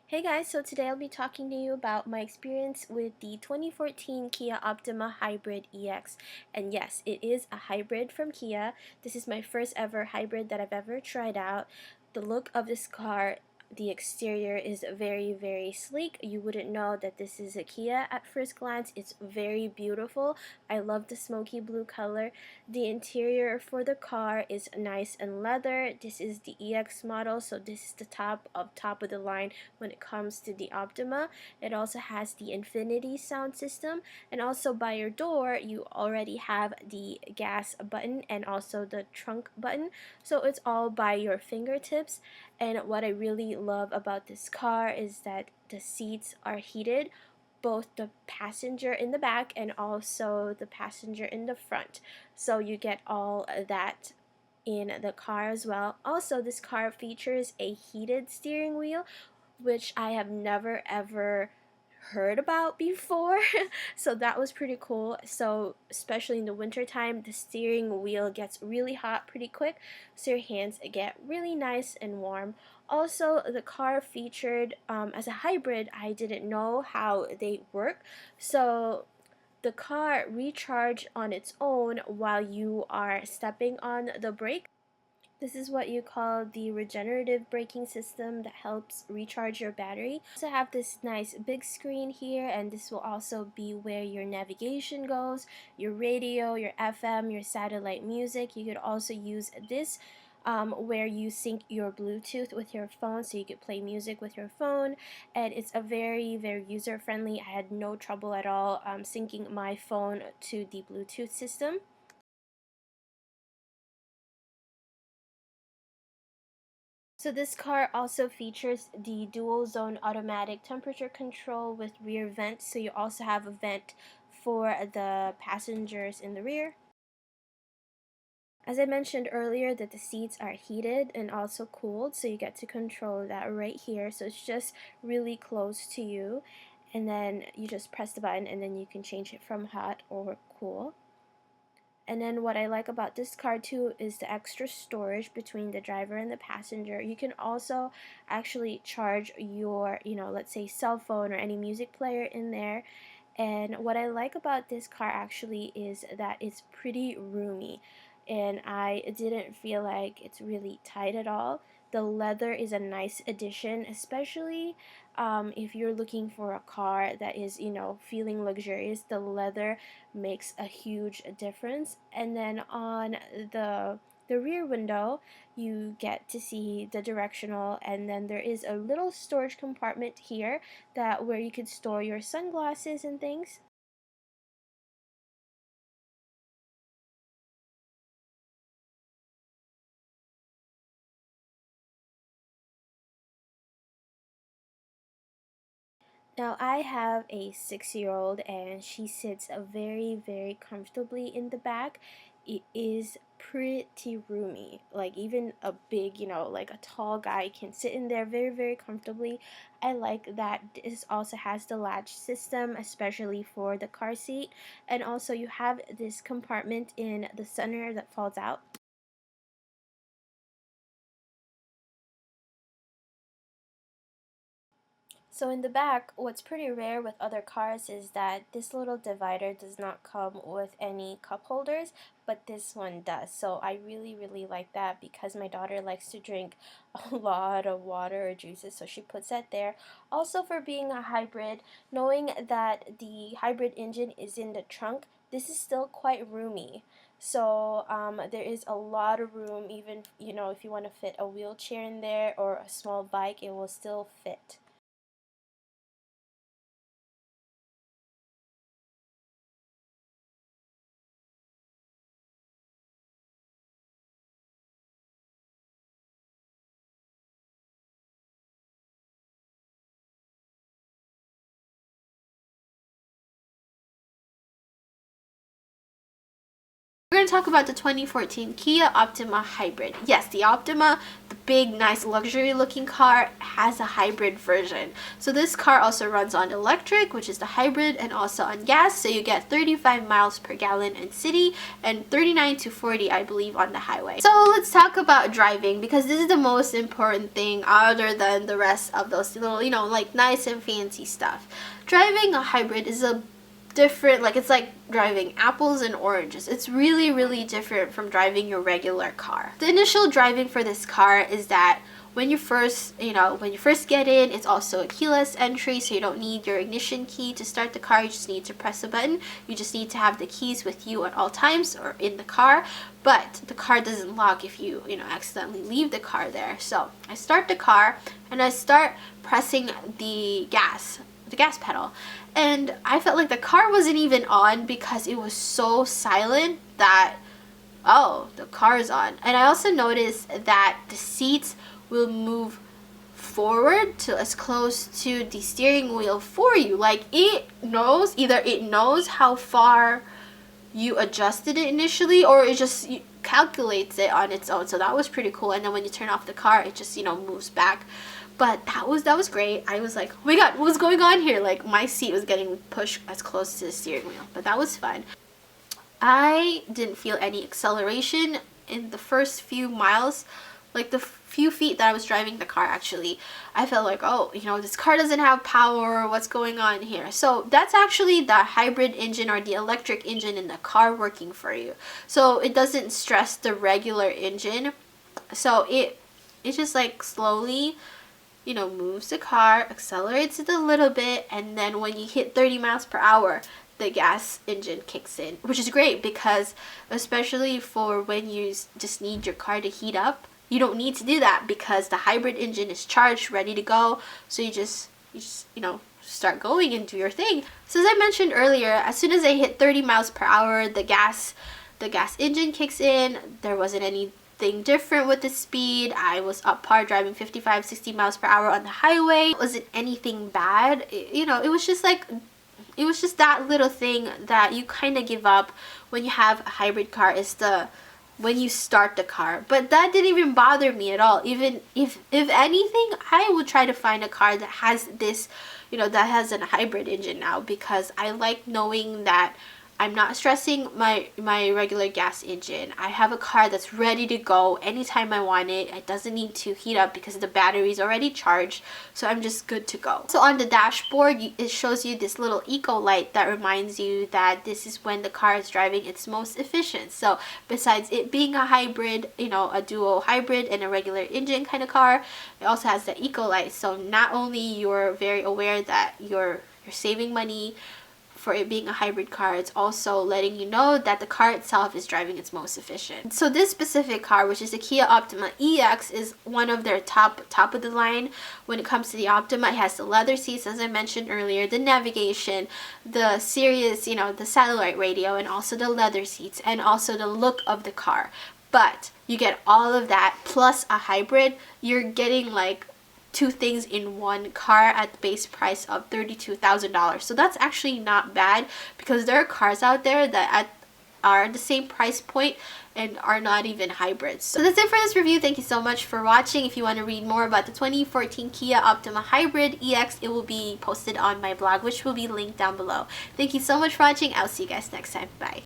Hey guys, so today I'll be talking to you about my experience with the 2014 Kia Optima Hybrid EX. And yes, it is a hybrid from Kia. This is my first ever hybrid that I've ever tried out. The look of this car, the exterior is very sleek. You wouldn't know that this is a Kia at first glance. It's very beautiful. I love the smoky blue color. The interior for the car is nice and leather. This is the EX model, so this is the top of the line when it comes to the Optima. It also has the Infinity sound system, and also by your door you already have the gas button and also the trunk button, so it's all by your fingertips. And what I really love about this car is that the seats are heated, both the passenger in the back and also the passenger in the front, so you get all that in the car as well. Also, this car features a heated steering wheel, which I have never ever heard about before. So that was pretty cool. So especially in the winter time, the steering wheel gets really hot pretty quick, so your hands get really nice and warm. Also, the car featured as a hybrid. I didn't know how they work, so the car recharge on its own while you are stepping on the brake. This is what you call the regenerative braking system that helps recharge your battery. You also have this nice big screen here, and this will also be where your navigation goes, your radio, your FM, your satellite music. You could also use this where you sync your Bluetooth with your phone, so you could play music with your phone. And it's a very user friendly. I had no trouble at all syncing my phone to the Bluetooth system. So this car also features the dual zone automatic temperature control with rear vents, so you also have a vent for the passengers in the rear. As I mentioned earlier, that the seats are heated and also cooled, so you get to control that right here, so it's just really close to you, and then you just press the button and then you can change it from hot or cool. And then what I like about this car too is the extra storage between the driver and the passenger. You can also actually charge your, let's say cell phone or any music player in there. And what I like about this car actually is that it's pretty roomy, and I didn't feel like it's really tight at all. The leather is a nice addition, especially if you're looking for a car that is, feeling luxurious. The leather makes a huge difference. And then on the rear window, you get to see the directional, and then there is a little storage compartment here that where you could store your sunglasses and things. Now I have a 6-year old and she sits very comfortably in the back. It is pretty roomy. Like even a big, like a tall guy can sit in there very comfortably. I like that this also has the latch system, especially for the car seat. And also you have this compartment in the center that falls out. So in the back, what's pretty rare with other cars is that this little divider does not come with any cup holders, but this one does. So I really like that because my daughter likes to drink a lot of water or juices, so she puts that there. Also, for being a hybrid, knowing that the hybrid engine is in the trunk, this is still quite roomy. So there is a lot of room, even if you want to fit a wheelchair in there or a small bike, it will still fit. going to talk about the 2014 Kia Optima Hybrid. Yes, the Optima, the big, nice, luxury-looking car, has a hybrid version. So this car also runs on electric, which is the hybrid, and also on gas. So you get 35 miles per gallon in city and 39 to 40, I believe, on the highway. So let's talk about driving, because this is the most important thing other than the rest of those little, you know, like nice and fancy stuff. Driving a hybrid is a different, like, it's like driving apples and oranges. It's really, really different from driving your regular car. The initial driving for this car is that when you first get in, it's also a keyless entry, so you don't need your ignition key to start the car. You just need to press a button. You just need to have the keys with you at all times or in the car, but the car doesn't lock if you accidentally leave the car there. So I start the car and I start pressing the gas pedal, and I felt like the car wasn't even on because it was so silent that, oh, the car is on. And I also noticed that the seats will move forward to as close to the steering wheel for you. Like, it knows, either it knows how far you adjusted it initially, or it just calculates it on its own. So that was pretty cool. And then when you turn off the car, it just moves back. But that was great. I was like, oh my god, what was going on here? Like, my seat was getting pushed as close to the steering wheel. But that was fun. I didn't feel any acceleration in the first few miles. Like, the few feet that I was driving the car, actually, I felt like, oh, this car doesn't have power. What's going on here? So that's actually the hybrid engine or the electric engine in the car working for you. So it doesn't stress the regular engine. So it just like slowly moves the car, accelerates it a little bit, and then when you hit 30 miles per hour, the gas engine kicks in, which is great because especially for when you just need your car to heat up, you don't need to do that because the hybrid engine is charged, ready to go. So you just start going and do your thing. So as I mentioned earlier, as soon as I hit 30 miles per hour, the gas engine kicks in. There wasn't anything different with the speed. I was up par driving 55-60 miles per hour on the highway. It wasn't anything bad. It was just that little thing that you kind of give up when you have a hybrid car, is when you start the car. But that didn't even bother me at all. Even if anything, I would try to find a car that has this, that has a hybrid engine now, because I like knowing that I'm not stressing my regular gas engine. I have a car that's ready to go anytime I want it. It doesn't need to heat up because the battery is already charged, so I'm just good to go. So on the dashboard, it shows you this little eco light that reminds you that this is when the car is driving its most efficient. So besides it being a hybrid, a dual hybrid and a regular engine kind of car, it also has the eco light. So not only you're very aware that you're saving money for it being a hybrid car, it's also letting you know that the car itself is driving its most efficient. So this specific car, which is the Kia Optima EX, is one of their top of the line when it comes to the Optima. It has the leather seats, as I mentioned earlier, the navigation, the Sirius, the satellite radio, and also the leather seats, and also the look of the car. But you get all of that plus a hybrid. You're getting like two things in one car at the base price of $32,000. So that's actually not bad, because there are cars out there that are the same price point and are not even hybrids. So that's it for this review. Thank you so much for watching. If you want to read more about the 2014 Kia Optima Hybrid EX, it will be posted on my blog, which will be linked down below. Thank you so much for watching. I'll see you guys next time. Bye.